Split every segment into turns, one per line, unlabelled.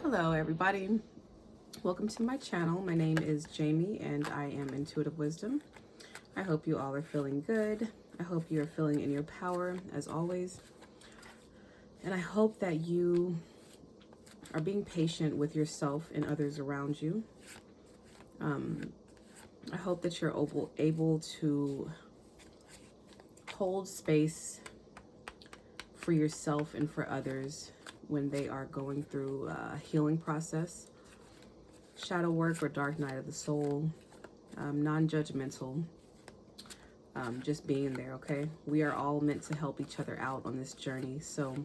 Hello everybody, welcome to my channel. My name is Jamie and I am Intuitive Wisdom. I hope you all are feeling good. I hope you are feeling in your power as always. And I hope that you are being patient with yourself and others around you. I hope that you're able to hold space for yourself and for others when they are going through a healing process, shadow work or dark night of the soul, non-judgmental, just being there, okay? We are all meant to help each other out on this journey, so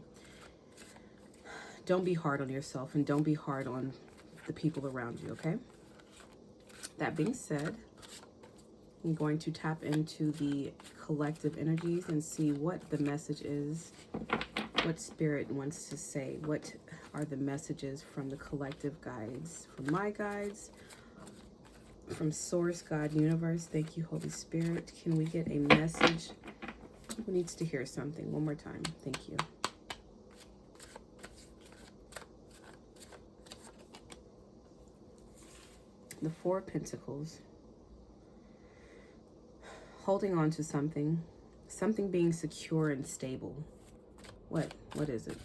don't be hard on yourself and don't be hard on the people around you, okay? That being said, I'm going to tap into the collective energies and see what the message is, what spirit wants to say, what are the messages from the collective guides, from my guides, from Source, God, Universe. Thank you, Holy Spirit. Can we get a message? Who needs to hear something? One more time. Thank you. The Four of Pentacles. Holding on to something. Something being secure and stable. What is it?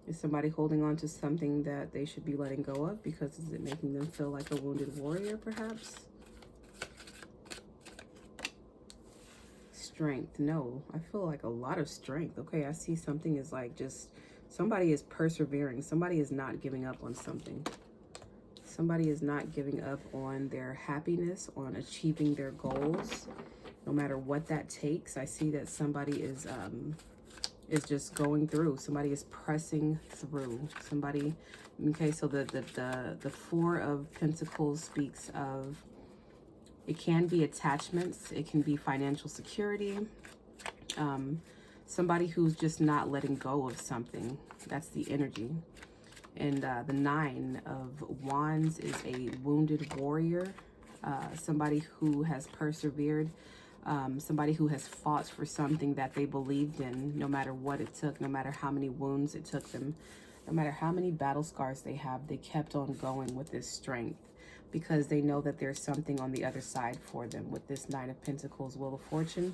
Is somebody holding on to something that they should be letting go of because is it making them feel like a wounded warrior, perhaps? Strength. No, I feel like a lot of strength. Okay, I see something is like just somebody is persevering. Somebody is not giving up on something. Somebody is not giving up on their happiness, on achieving their goals, no matter what that takes. I see that somebody is just going through. Somebody is pressing through. Somebody, okay, so the Four of Pentacles speaks of, it can be attachments, it can be financial security, somebody who's just not letting go of something. That's the energy. And the Nine of Wands is a wounded warrior, somebody who has persevered, somebody who has fought for something that they believed in, no matter what it took, no matter how many wounds it took them, no matter how many battle scars they have, they kept on going with this strength because they know that there's something on the other side for them with this Nine of Pentacles, Wheel of Fortune.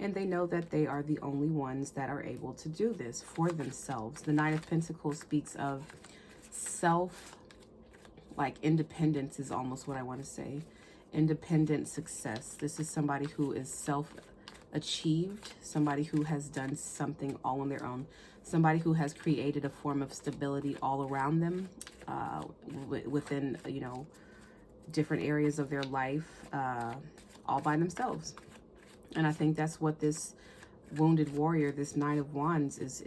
And they know that they are the only ones that are able to do this for themselves. The Nine of Pentacles speaks of self, like independence is almost what I want to say. Independent success. This is somebody who is self-achieved, somebody who has done something all on their own, somebody who has created a form of stability all around them, within, you know, different areas of their life, all by themselves. And I think that's what this wounded warrior, this Nine of Wands, is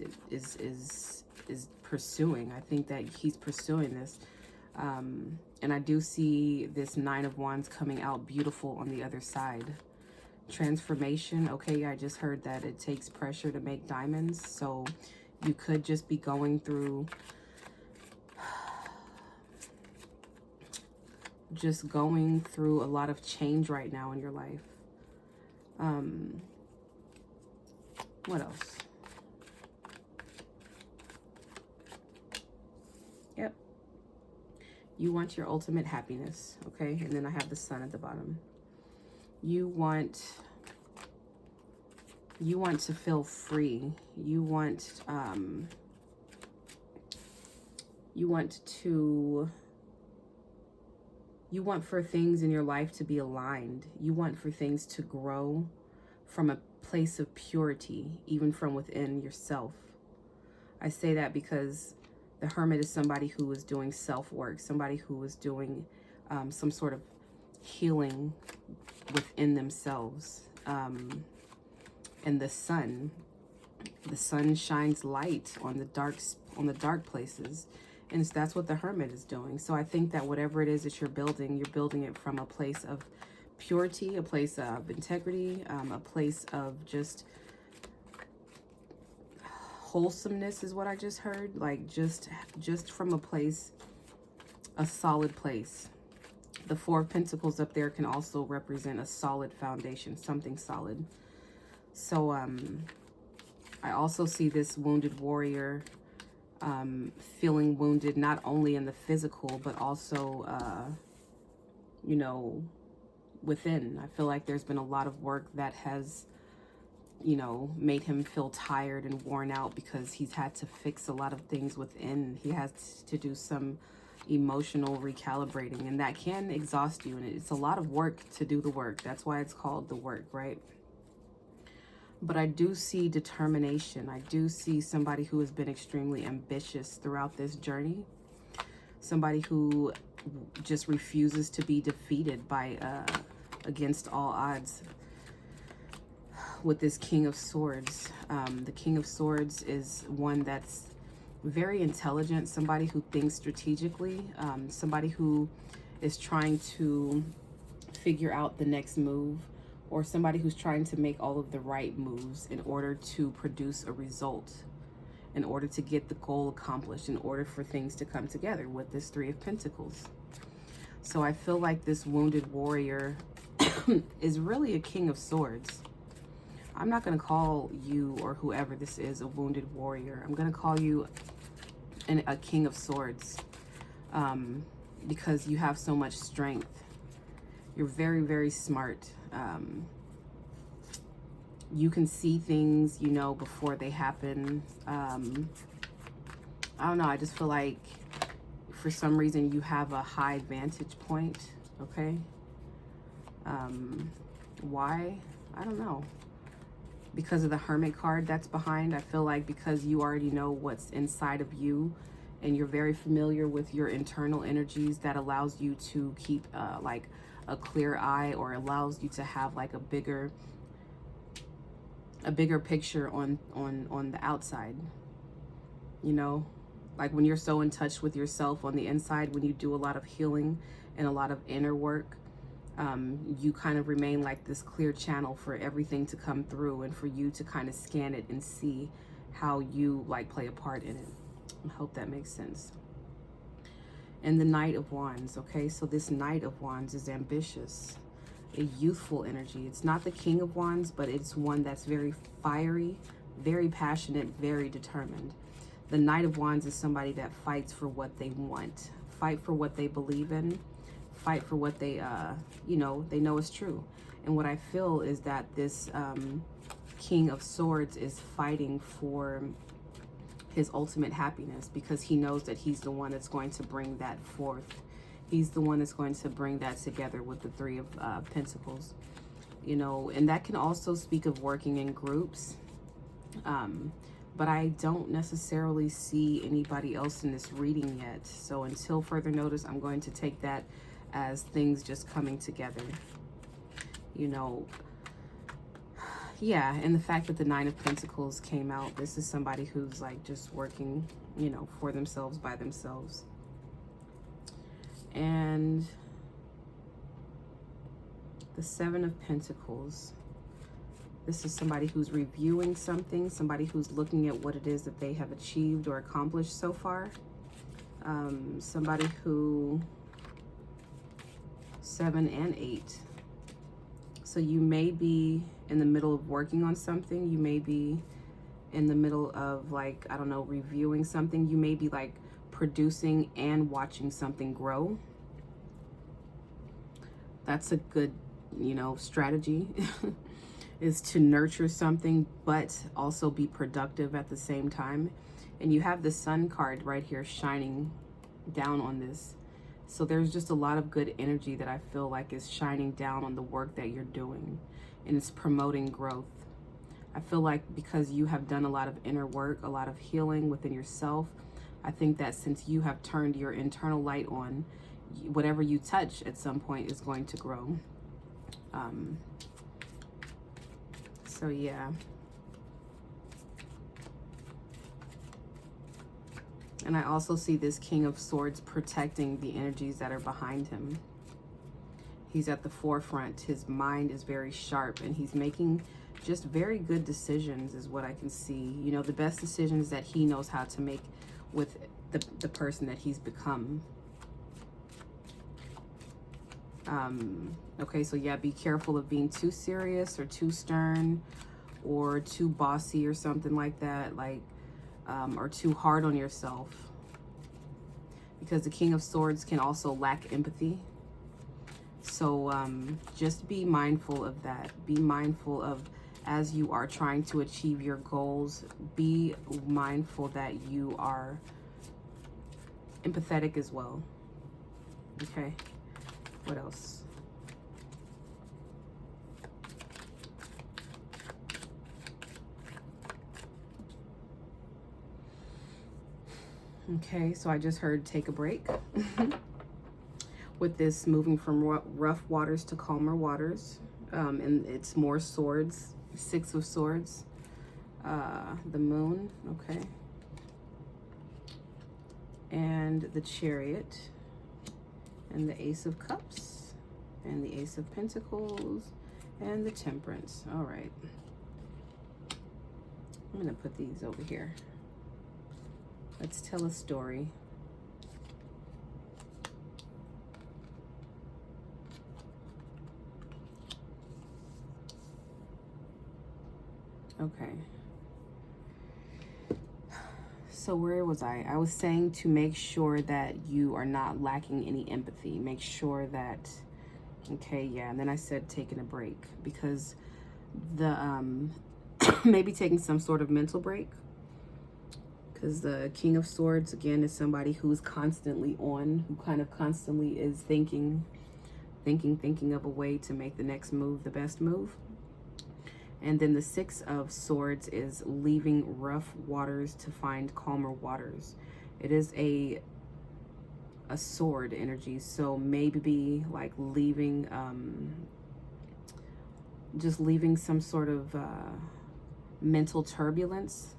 pursuing. I think that he's pursuing this. And I do see this Nine of Wands coming out beautiful on the other side. Transformation. Okay, I just heard that it takes pressure to make diamonds. So you could just be going through, a lot of change right now in your life. What else? Yep. You want your ultimate happiness, okay? And then I have the Sun at the bottom. You want to feel free. You want for things in your life to be aligned. You want for things to grow from a place of purity, even from within yourself. I say that because the Hermit is somebody who is doing self-work, somebody who is doing some sort of healing within themselves. And the sun shines light on the dark places. And that's what the Hermit is doing. So I think that whatever it is that you're building it from a place of purity, a place of integrity, a place of just wholesomeness is what I just heard. Like just from a place, a solid place. The Four of Pentacles up there can also represent a solid foundation, something solid. So I also see this wounded warrior feeling wounded, not only in the physical, but also, you know, within. I feel like there's been a lot of work that has, you know, made him feel tired and worn out because he's had to fix a lot of things within. He has to do some emotional recalibrating, and that can exhaust you, and it's a lot of work to do the work. That's why it's called the work, right? But I do see determination. I do see somebody who has been extremely ambitious throughout this journey. Somebody who just refuses to be defeated by against all odds. With this King of Swords, the King of Swords is one that's very intelligent, somebody who thinks strategically, somebody who is trying to figure out the next move, or somebody who's trying to make all of the right moves in order to produce a result, in order to get the goal accomplished, in order for things to come together with this Three of Pentacles. So I feel like this wounded warrior is really a King of Swords. I'm not going to call you or whoever this is a wounded warrior. I'm going to call you a King of Swords, because you have so much strength. You're very, very smart. You can see things, you know, before they happen. I don't know. I just feel like for some reason you have a high vantage point. Okay. Why? I don't know. Because of the Hermit card that's behind, I feel like because you already know what's inside of you and you're very familiar with your internal energies, that allows you to keep like a clear eye, or allows you to have like a bigger picture on the outside. You know, like when you're so in touch with yourself on the inside, when you do a lot of healing and a lot of inner work, you kind of remain like this clear channel for everything to come through, and for you to kind of scan it and see how you like play a part in it. I hope that makes sense. And the Knight of Wands, okay? So this Knight of Wands is ambitious, a youthful energy. It's not the King of Wands, but it's one that's very fiery, very passionate, very determined. The Knight of Wands is somebody that fights for what they want, fight for what they believe in, fight for what they, you know, they know is true. And what I feel is that this King of Swords is fighting for his ultimate happiness, because he knows that he's the one that's going to bring that forth. He's the one that's going to bring that together with the Three of Pentacles, you know. And that can also speak of working in groups. But I don't necessarily see anybody else in this reading yet. So until further notice, I'm going to take that as things just coming together, you know. Yeah, and the fact that the Nine of Pentacles came out, this is somebody who's like just working, you know, for themselves, by themselves. And the Seven of Pentacles. This is somebody who's reviewing something, somebody who's looking at what it is that they have achieved or accomplished so far. Somebody who, 7 and 8. So you may be in the middle of working on something. You may be in the middle of, like, I don't know, reviewing something. You may be like producing and watching something grow. That's a good, you know, strategy is to nurture something, but also be productive at the same time. And you have the Sun card right here shining down on this. So there's just a lot of good energy that I feel like is shining down on the work that you're doing, and it's promoting growth. I feel like because you have done a lot of inner work, a lot of healing within yourself, I think that since you have turned your internal light on, whatever you touch at some point is going to grow. So yeah. And I also see this King of Swords protecting the energies that are behind him. He's at the forefront. His mind is very sharp, and he's making just very good decisions is what I can see. You know, the best decisions that he knows how to make with the person that he's become. Okay, so yeah, be careful of being too serious or too stern, or too bossy or something like that, like, or too hard on yourself. Because the King of Swords can also lack empathy. So just be mindful of that. Be mindful of, as you are trying to achieve your goals, be mindful that you are empathetic as well. Okay, what else? Okay, so I just heard take a break. With this moving from rough waters to calmer waters. And it's more swords, 6 of Swords. The Moon, okay. And the Chariot. And the Ace of Cups. And the Ace of Pentacles. And the Temperance. All right. I'm going to put these over here. Let's tell a story. Okay. So where was I? I was saying to make sure that you are not lacking any empathy. Make sure that, okay, yeah. And then I said taking a break, because the, maybe taking some sort of mental break. Because the King of Swords, again, is somebody who's constantly on, who kind of constantly is thinking of a way to make the next move the best move. And then the 6 of Swords is leaving rough waters to find calmer waters. It is a sword energy, so maybe like leaving, just leaving some sort of mental turbulence,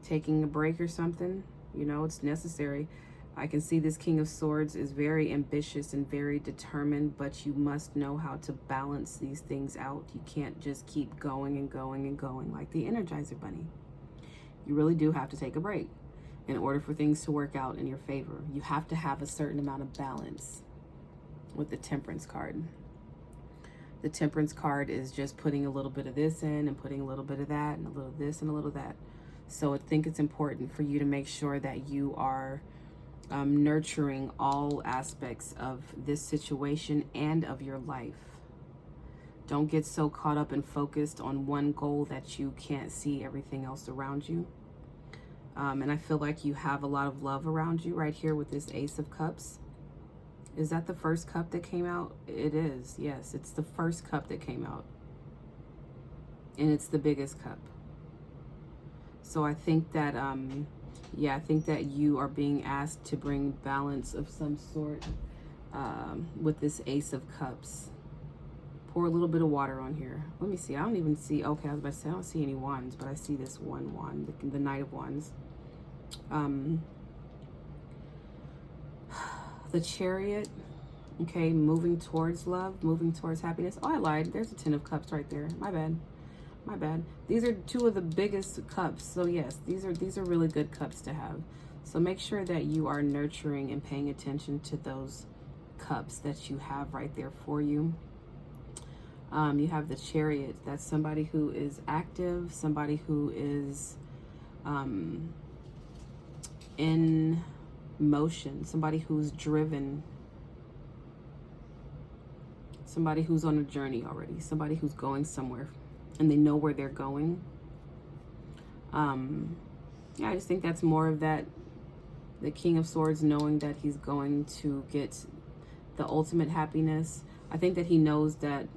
taking a break or something. You know, it's necessary. I can see this King of Swords is very ambitious and very determined, but you must know how to balance these things out. You can't just keep going and going and going like the Energizer Bunny. You really do have to take a break in order for things to work out in your favor. You have to have a certain amount of balance with the Temperance card. The Temperance card is just putting a little bit of this in and putting a little bit of that and a little of this and a little of that. So I think it's important for you to make sure that you are nurturing all aspects of this situation and of your life. Don't get so caught up and focused on one goal that you can't see everything else around you. And I feel like you have a lot of love around you right here with this Ace of Cups. Is that the first cup that came out? It is, yes. It's the first cup that came out. And it's the biggest cup. So I think that, yeah, I think that you are being asked to bring balance of some sort with this Ace of Cups. Pour a little bit of water on here. Let me see. I don't even see, okay, I was about to say, I don't see any wands, but I see this one wand, the Knight of Wands. The Chariot, okay, moving towards love, moving towards happiness. Oh, I lied. There's a 10 of Cups right there. My bad. My bad. These are 2 of the biggest cups. So yes, these are really good cups to have. So make sure that you are nurturing and paying attention to those cups that you have right there for you. You have the Chariot. That's somebody who is active, somebody who is in motion, somebody who's driven, somebody who's on a journey already, somebody who's going somewhere and they know where they're going. Yeah, I just think that's more of that, the King of Swords knowing that he's going to get the ultimate happiness. I think that he knows that,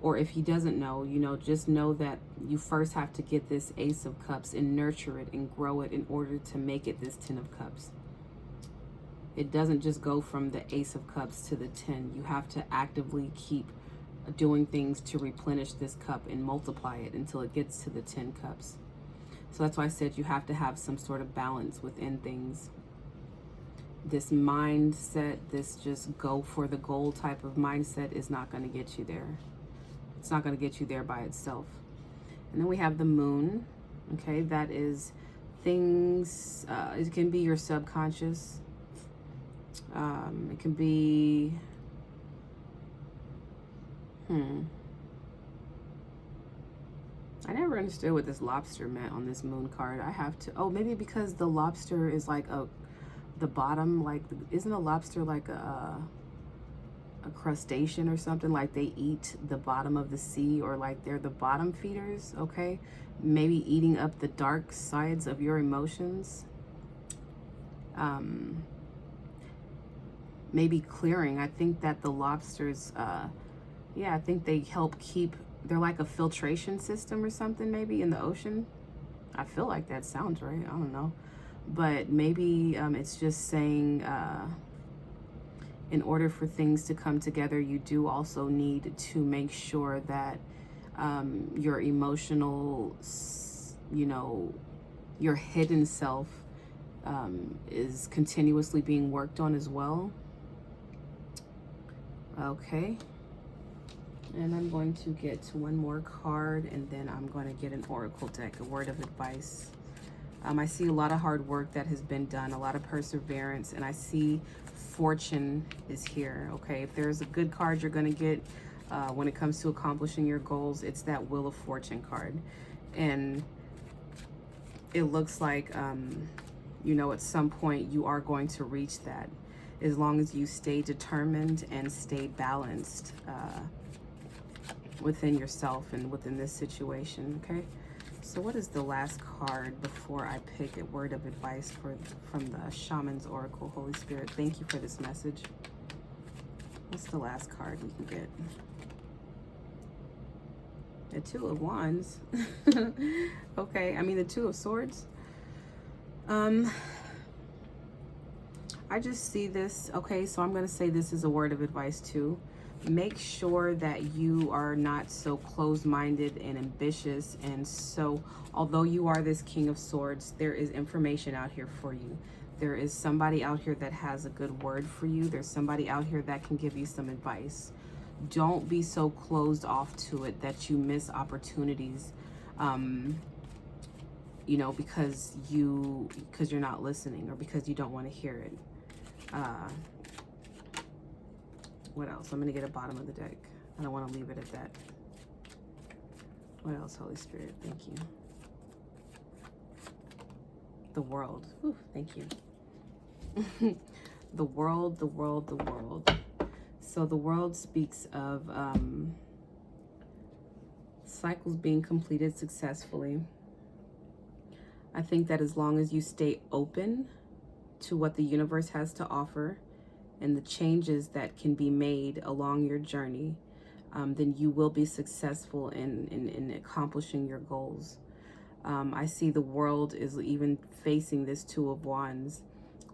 or if he doesn't know, you know, just know that you first have to get this Ace of Cups and nurture it and grow it in order to make it this 10 of Cups. It doesn't just go from the Ace of Cups to the 10. You have to actively keep doing things to replenish this cup and multiply it until it gets to the 10 cups. So that's why I said you have to have some sort of balance within things. This mindset, this just go for the goal type of mindset is not going to get you there. It's not going to get you there by itself. And then we have the Moon. Okay, that is things, it can be your subconscious. It can be, I never understood what this lobster meant on this moon card. I have to, oh, maybe because the lobster is like the bottom, like, isn't a lobster like a crustacean or something? Like they eat the bottom of the sea, or like they're the bottom feeders, okay? Maybe eating up the dark sides of your emotions. Maybe clearing. I think that the lobsters, yeah, I think they help keep, they're like a filtration system or something, maybe in the ocean. I feel like that sounds right. I don't know. But maybe it's just saying in order for things to come together, you do also need to make sure that your emotional, you know, your hidden self is continuously being worked on as well. Okay. And I'm going to get one more card, and then I'm going to get an oracle deck, a word of advice. I see a lot of hard work that has been done, a lot of perseverance, and I see fortune is here, okay? If there's a good card you're going to get when it comes to accomplishing your goals, it's that Wheel of Fortune card. And it looks like, you know, at some point you are going to reach that, as long as you stay determined and stay balanced within yourself and within this situation, okay? So what is the last card before I pick a word of advice from the Shaman's Oracle? Holy Spirit, thank you for this message. What's the last card we can get? The Two of Wands. Okay, I mean the Two of Swords. I just see this. Okay, so I'm going to say this is a word of advice too. Make sure that you are not so closed-minded and ambitious, and so, although you are this King of Swords, there is information out here for you. There is somebody out here that has a good word for you. There's somebody out here that can give you some advice. Don't be so closed off to it that you miss opportunities, you know, because you're not listening, or because you don't want to hear it. What else? I'm going to get a bottom of the deck. I don't want to leave it at that. What else, Holy Spirit? Thank you. The World. Ooh, thank you. The World, the World, the World. So the World speaks of cycles being completed successfully. I think that as long as you stay open to what the universe has to offer and the changes that can be made along your journey, then you will be successful in accomplishing your goals. I see the World is even facing this Two of Wands,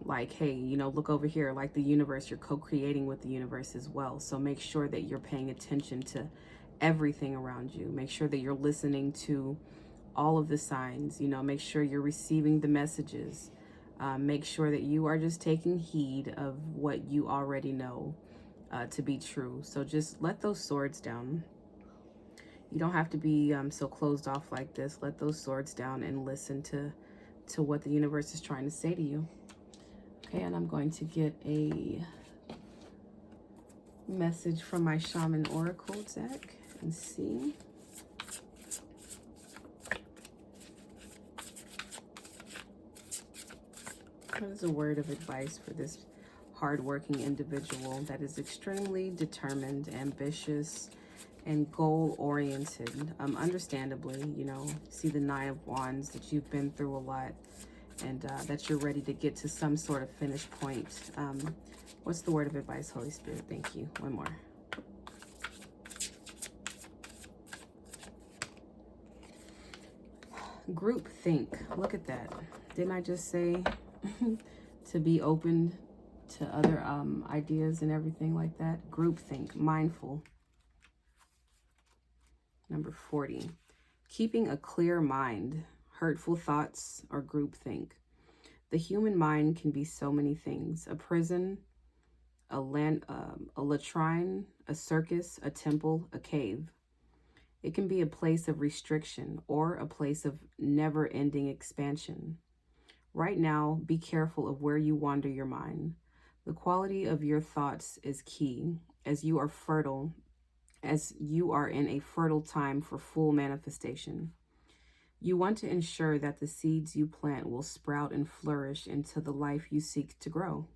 like, hey, you know, look over here, like the universe, you're co-creating with the universe as well. So make sure that you're paying attention to everything around you. Make sure that you're listening to all of the signs, you know, make sure you're receiving the messages. Make sure that you are just taking heed of what you already know to be true. So just let those swords down. You don't have to be so closed off like this. Let those swords down and listen to what the universe is trying to say to you. Okay, and I'm going to get a message from my Shaman Oracle deck and see. What is a word of advice for this hardworking individual that is extremely determined, ambitious, and goal-oriented? Understandably, you know, see the Nine of Wands, that you've been through a lot, and that you're ready to get to some sort of finish point. What's the word of advice, Holy Spirit? Thank you. One more. Group think. Look at that. Didn't I just say to be open to other ideas and everything like that? Group think. Mindful. Number 40. Keeping a clear mind. Hurtful thoughts or group think. The human mind can be so many things. A prison, a latrine, a circus, a temple, a cave. It can be a place of restriction or a place of never-ending expansion. Right now, be careful of where you wander your mind. The quality of your thoughts is key, as you are in a fertile time for full manifestation. You want to ensure that the seeds you plant will sprout and flourish into the life you seek to grow.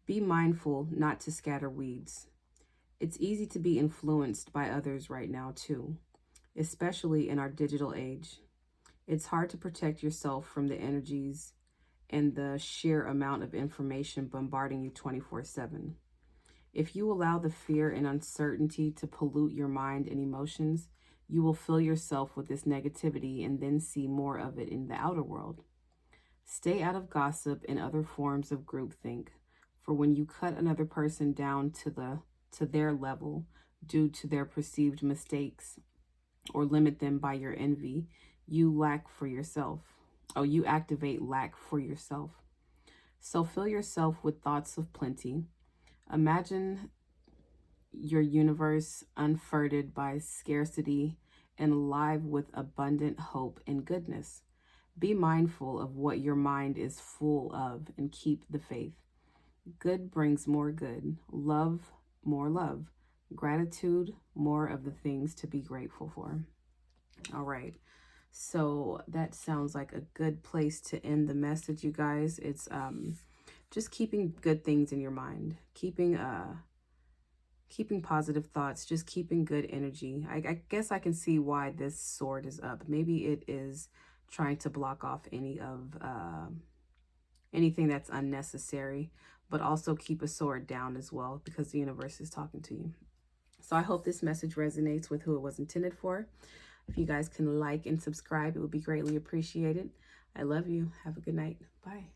Be mindful not to scatter weeds. It's easy to be influenced by others right now, too, especially in our digital age. It's hard to protect yourself from the energies and the sheer amount of information bombarding you 24/7. If you allow the fear and uncertainty to pollute your mind and emotions, you will fill yourself with this negativity and then see more of it in the outer world. Stay out of gossip and other forms of groupthink, for when you cut another person down to their level due to their perceived mistakes or limit them by your envy, you lack for yourself. Oh, you activate lack for yourself. So fill yourself with thoughts of plenty. Imagine your universe unfurted by scarcity and alive with abundant hope and goodness. Be mindful of what your mind is full of and keep the faith. Good brings more good. Love, more love. Gratitude, more of the things to be grateful for. All right. So that sounds like a good place to end the message, you guys. It's just keeping good things in your mind, keeping positive thoughts, just keeping good energy. I guess I can see why this sword is up. Maybe it is trying to block off anything that's unnecessary, but also keep a sword down as well because the universe is talking to you. So I hope this message resonates with who it was intended for. If you guys can like and subscribe, it would be greatly appreciated. I love you. Have a good night. Bye.